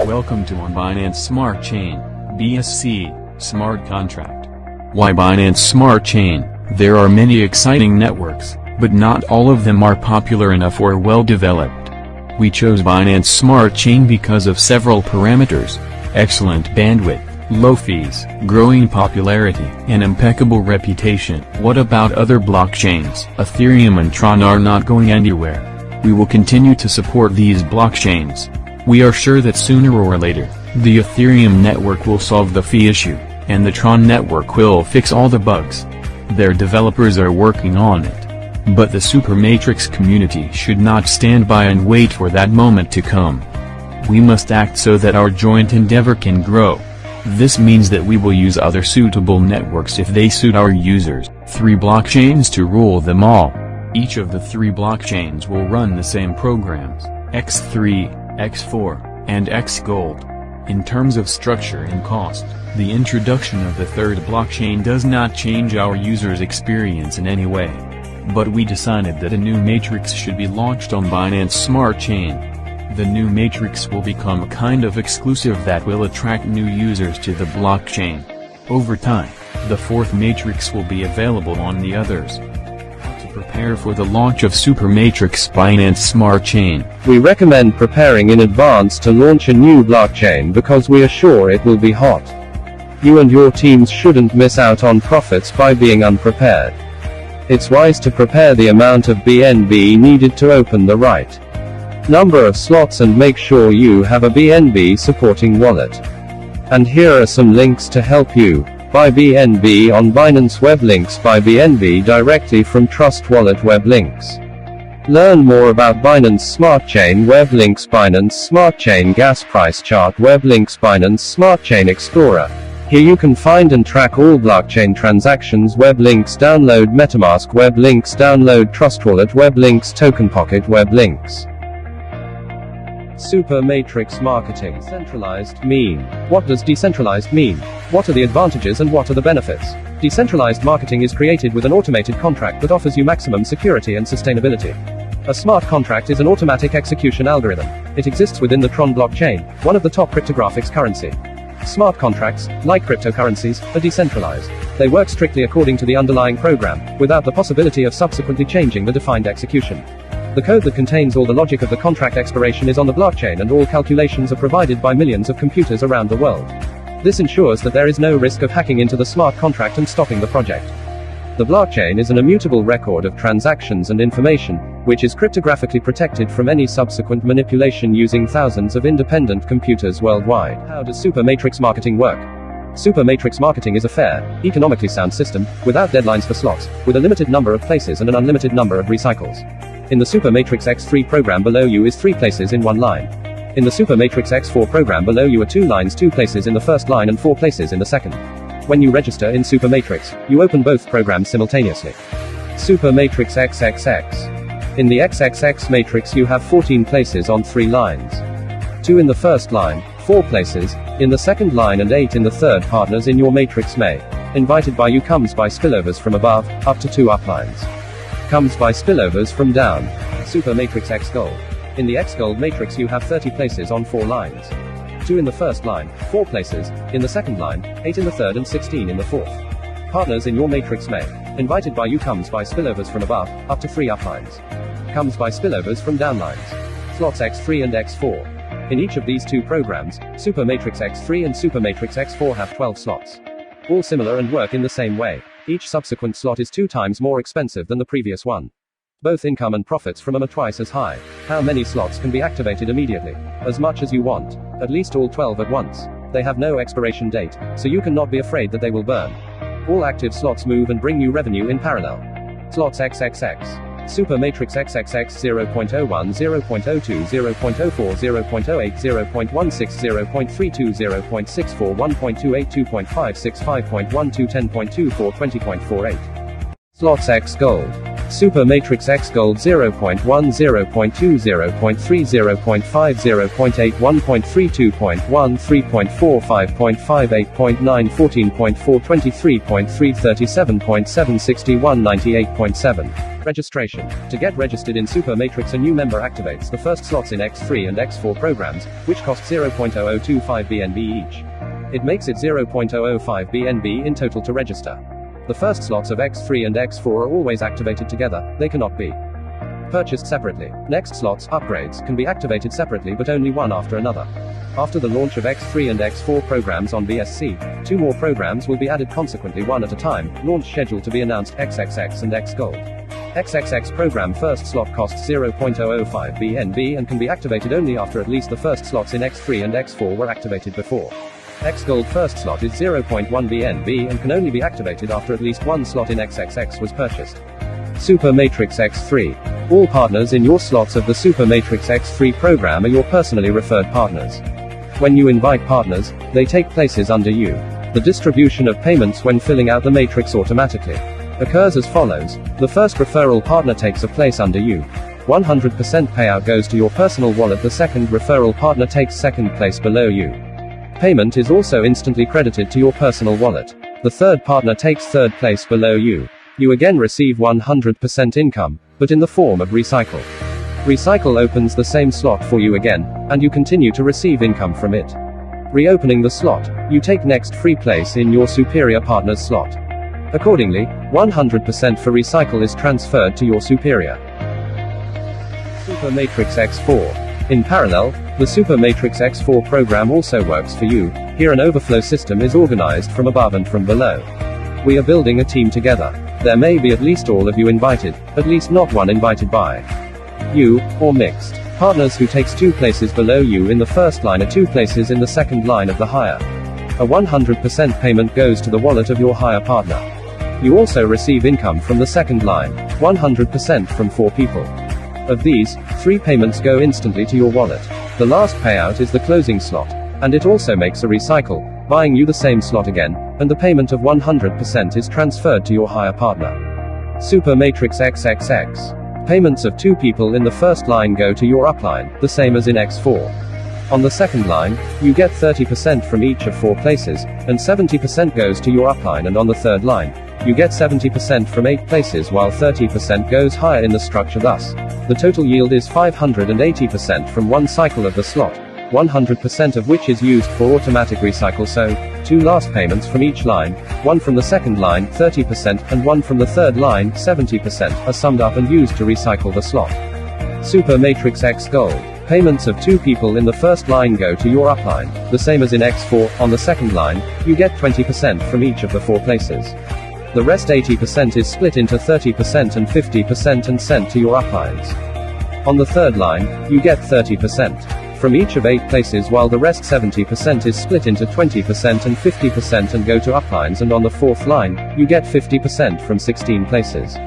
Welcome to on Binance Smart Chain, BSC, Smart Contract. Why Binance Smart Chain? There are many exciting networks, but not all of them are popular enough or well developed. We chose Binance Smart Chain because of several parameters: excellent bandwidth, low fees, growing popularity, and impeccable reputation. What about other blockchains? Ethereum and Tron are not going anywhere. We will continue to support these blockchains. We are sure that sooner or later, the Ethereum network will solve the fee issue, and the Tron network will fix all the bugs. Their developers are working on it. But the SUPERMATRIX community should not stand by and wait for that moment to come. We must act so that our joint endeavor can grow. This means that we will use other suitable networks if they suit our users. 3 blockchains to rule them all. Each of the 3 blockchains will run the same programs: X3, X4, and Xgold. In terms of structure and cost, the introduction of the 3rd blockchain does not change our users' experience in any way. But we decided that a new matrix should be launched on Binance Smart Chain. The new matrix will become a kind of exclusive that will attract new users to the blockchain. Over time, the 4th matrix will be available on the others. To prepare for the launch of SUPERMATRIX Binance Smart Chain, we recommend preparing in advance to launch a new blockchain because we are sure it will be hot. You and your teams shouldn't miss out on profits by being unprepared. It's wise to prepare the amount of BNB needed to open the right number of slots and make sure you have a BNB supporting wallet. And here are some links to help you buy BNB on Binance Web Links. Buy BNB directly from Trust Wallet Web Links. Learn more about Binance Smart Chain Web Links. Binance Smart Chain Gas Price Chart Web Links. Binance Smart Chain Explorer. Here you can find and track all blockchain transactions. Web Links. Download MetaMask Web Links. Download Trust Wallet Web Links. Token Pocket Web Links. SUPERMATRIX marketing. Decentralized mean. What does decentralized mean? What are the advantages and what are the benefits? Decentralized marketing is created with an automated contract that offers you maximum security and sustainability. A smart contract is an automatic execution algorithm. It exists within the Tron blockchain, one of the top cryptographics currency. Smart contracts, like cryptocurrencies, are decentralized. They work strictly according to the underlying program, without the possibility of subsequently changing the defined execution. The code that contains all the logic of the contract expiration is on the blockchain, and all calculations are provided by millions of computers around the world. This ensures that there is no risk of hacking into the smart contract and stopping the project. The blockchain is an immutable record of transactions and information, which is cryptographically protected from any subsequent manipulation using thousands of independent computers worldwide. How does SUPERMATRIX marketing work? SUPERMATRIX marketing is a fair, economically sound system, without deadlines for slots, with a limited number of places and an unlimited number of recycles. In the SUPERMATRIX X3 program, below you is 3 places in 1 line. In the SUPERMATRIX X4 program, below you are 2 lines, 2 places in the first line and 4 places in the second. When you register in SUPERMATRIX, you open both programs simultaneously. SUPERMATRIX XXX. In the XXX matrix you have 14 places on 3 lines. 2 in the first line, 4 places in the second line and 8 in the third. Partners in your matrix may invited by you comes by spillovers from above, up to 2 uplines. Comes by spillovers from down. SUPERMATRIX Xgold. In the Xgold matrix you have 30 places on 4 lines. 2 in the first line, 4 places in the second line, 8 in the third and 16 in the fourth. Partners in your matrix may invited by you comes by spillovers from above, up to 3 uplines. Comes by spillovers from downlines. Slots X3 and X4. In each of these 2 programs, SUPERMATRIX X3 and SUPERMATRIX X4 have 12 slots. All similar and work in the same way. Each subsequent slot is 2 times more expensive than the previous one. Both income and profits from them are twice as high. How many slots can be activated immediately? As much as you want. At least all 12 at once. They have no expiration date, so you cannot be afraid that they will burn. All active slots move and bring you revenue in parallel. Slots XXX. SUPERMATRIX XXX 0.01, 0.02, 0.04, 0.08, 0.16, 0.32, 0.64, 1.28, 2.56, 5.12, 10.24, 20.48. Slots Xgold. SUPERMATRIX Xgold 0.1, 0.2, 0.3, 0.5, 0.8, 1.32.1, 3.4, 5.5, 8.9, 14.4, 23.3, 37.7, 61, 98.7. Registration. To get registered in SUPERMATRIX, a new member activates the first slots in X3 and X4 programs, which cost 0.0025 BNB each. It makes it 0.005 BNB in total to register. The first slots of X3 and X4 are always activated together, they cannot be purchased separately. Next slots, upgrades, can be activated separately but only one after another. After the launch of X3 and X4 programs on BSC, 2 more programs will be added consequently one at a time, launch scheduled to be announced XXX and X Gold. XXX program first slot costs 0.005 BNB and can be activated only after at least the first slots in X3 and X4 were activated before. X Gold first slot is 0.1 BNB and can only be activated after at least one slot in XXX was purchased. SUPERMATRIX X3. All partners in your slots of the SUPERMATRIX X3 program are your personally referred partners. When you invite partners, they take places under you. The distribution of payments when filling out the matrix automatically occurs as follows. The first referral partner takes a place under you. 100% payout goes to your personal wallet. The second referral partner takes second place below you. Payment is also instantly credited to your personal wallet. The third partner takes third place below you. You again receive 100% income, but in the form of recycle. Recycle opens the same slot for you again, and you continue to receive income from it. Reopening the slot, you take next free place in your superior partner's slot. Accordingly, 100% for recycle is transferred to your superior. SUPERMATRIX X4. In parallel, the SUPERMATRIX X4 program also works for you. Here an overflow system is organized from above and from below. We are building a team together. There may be at least all of you invited, at least not one invited by you, or mixed partners who takes 2 places below you in the first line or 2 places in the second line of the hire. A 100% payment goes to the wallet of your hire partner. You also receive income from the second line, 100% from 4 people. Of these, 3 payments go instantly to your wallet. The last payout is the closing slot, and it also makes a recycle, buying you the same slot again, and the payment of 100% is transferred to your hire partner. SUPERMATRIX XXX. Payments of 2 people in the first line go to your upline, the same as in X4. On the second line, you get 30% from each of 4 places, and 70% goes to your upline, and on the third line, you get 70% from 8 places while 30% goes higher in the structure. Thus, the total yield is 580% from one cycle of the slot, 100% of which is used for automatic recycle. So, 2 last payments from each line, 1 from the second line, 30%, and 1 from the third line, 70%, are summed up and used to recycle the slot. SUPERMATRIX X Gold. Payments of 2 people in the first line go to your upline, the same as in X4. On the second line, you get 20% from each of the 4 places. The rest 80% is split into 30% and 50% and sent to your uplines. On the third line, you get 30% from each of 8 places, while the rest 70% is split into 20% and 50% and go to uplines, and on the fourth line, you get 50% from 16 places.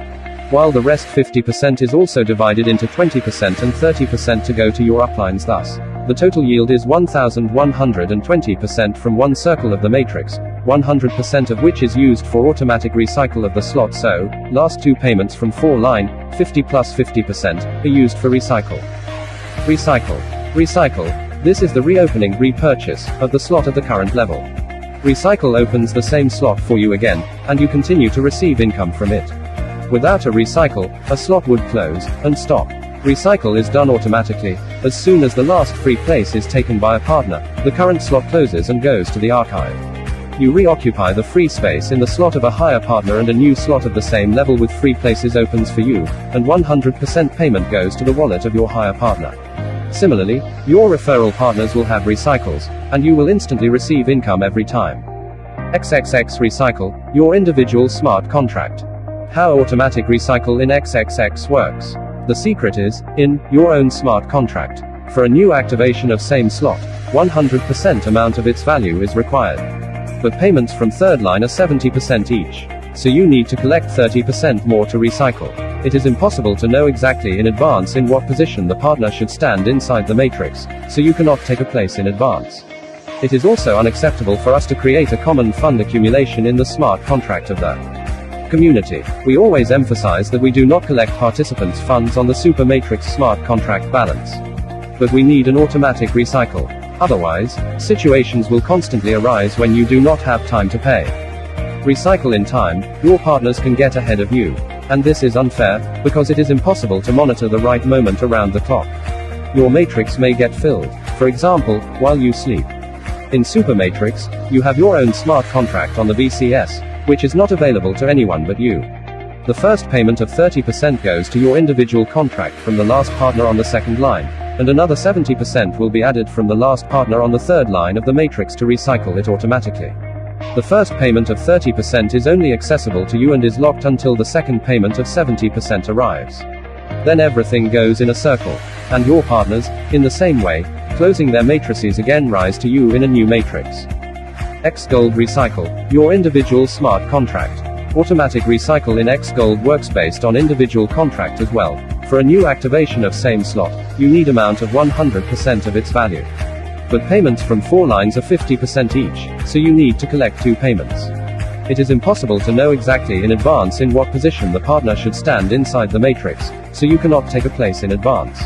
While the rest 50% is also divided into 20% and 30% to go to your uplines. Thus, the total yield is 1120% from one circle of the matrix, 100% of which is used for automatic recycle of the slot. So, last 2 payments from 4 line, 50 plus 50%, are used for recycle. Recycle. Recycle. This is the reopening, repurchase, of the slot at the current level. Recycle opens the same slot for you again, and you continue to receive income from it. Without a recycle, a slot would close, and stop. Recycle is done automatically. As soon as the last free place is taken by a partner, the current slot closes and goes to the archive. You reoccupy the free space in the slot of a higher partner, and a new slot of the same level with free places opens for you, and 100% payment goes to the wallet of your higher partner. Similarly, your referral partners will have recycles, and you will instantly receive income every time. XXX Recycle, your individual smart contract. How automatic recycle in XXX works. The secret is, in your own smart contract. For a new activation of same slot, 100% amount of its value is required. But payments from third line are 70% each. So you need to collect 30% more to recycle. It is impossible to know exactly in advance in what position the partner should stand inside the matrix, so you cannot take a place in advance. It is also unacceptable for us to create a common fund accumulation in the smart contract of the community. We always emphasize that we do not collect participants' funds on the SUPERMATRIX smart contract balance. But we need an automatic recycle. Otherwise, situations will constantly arise when you do not have time to pay. Recycle in time, your partners can get ahead of you. And this is unfair, because it is impossible to monitor the right moment around the clock. Your matrix may get filled, for example, while you sleep. In SUPERMATRIX, you have your own smart contract on the BCS, which is not available to anyone but you. The first payment of 30% goes to your individual contract from the last partner on the second line, and another 70% will be added from the last partner on the third line of the matrix to recycle it automatically. The first payment of 30% is only accessible to you and is locked until the second payment of 70% arrives. Then everything goes in a circle, and your partners, in the same way, closing their matrices again rise to you in a new matrix. Xgold Recycle, your individual smart contract. Automatic recycle in Xgold works based on individual contract as well. For a new activation of same slot, you need amount of 100% of its value. But payments from 4 lines are 50% each, so you need to collect 2 payments. It is impossible to know exactly in advance in what position the partner should stand inside the matrix, so you cannot take a place in advance.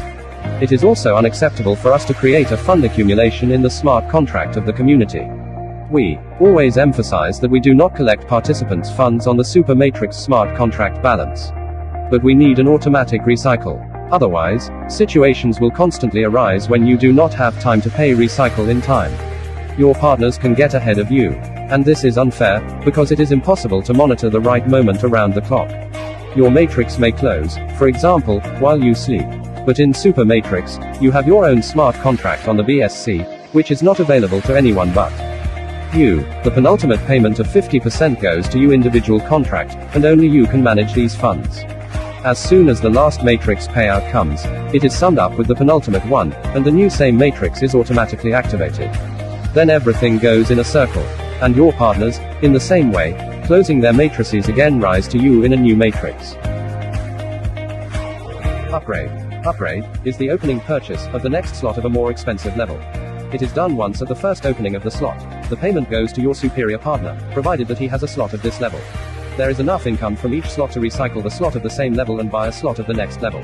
It is also unacceptable for us to create a fund accumulation in the smart contract of the community. We always emphasize that we do not collect participants' funds on the SUPERMATRIX smart contract balance. But we need an automatic recycle. Otherwise, situations will constantly arise when you do not have time to pay recycle in time. Your partners can get ahead of you. And this is unfair, because it is impossible to monitor the right moment around the clock. Your matrix may close, for example, while you sleep. But in SUPERMATRIX, you have your own smart contract on the BSC, which is not available to anyone but you. The penultimate payment of 50% goes to your individual contract, and only you can manage these funds. As soon as the last matrix payout comes, it is summed up with the penultimate one, and the new same matrix is automatically activated. Then everything goes in a circle, and your partners, in the same way, closing their matrices again rise to you in a new matrix. Upgrade. Upgrade is the opening purchase of the next slot of a more expensive level. It is done once at the first opening of the slot. The payment goes to your superior partner, provided that he has a slot of this level. There is enough income from each slot to recycle the slot of the same level and buy a slot of the next level.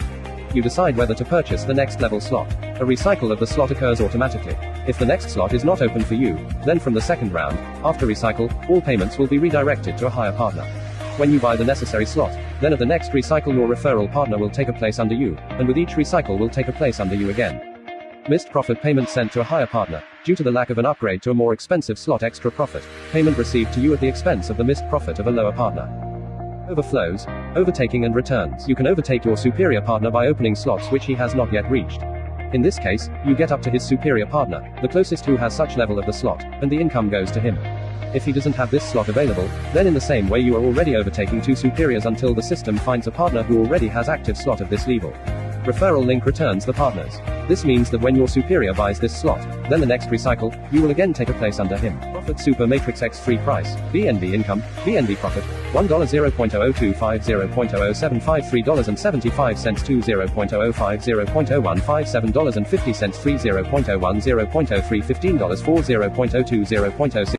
You decide whether to purchase the next level slot. A recycle of the slot occurs automatically. If the next slot is not open for you, then from the second round, after recycle, all payments will be redirected to a higher partner. When you buy the necessary slot, then at the next recycle your referral partner will take a place under you, and with each recycle will take a place under you again. Missed profit payment sent to a higher partner, due to the lack of an upgrade to a more expensive slot. Extra profit payment received to you at the expense of the missed profit of a lower partner. Overflows, overtaking and returns. You can overtake your superior partner by opening slots which he has not yet reached. In this case, you get up to his superior partner, the closest who has such level of the slot, and the income goes to him. If he doesn't have this slot available, then in the same way you are already overtaking 2 superiors until the system finds a partner who already has active slot of this level. Referral link returns the partners. This means that when your superior buys this slot, then the next recycle, you will again take a place under him. Profit SUPERMATRIX X free price, BNB income, BNB profit, $1 0.0025 0.0075 $3.75 2 0.005 0.0157 $7.50 3 0.01 0.03 $15 4 0.02 0.06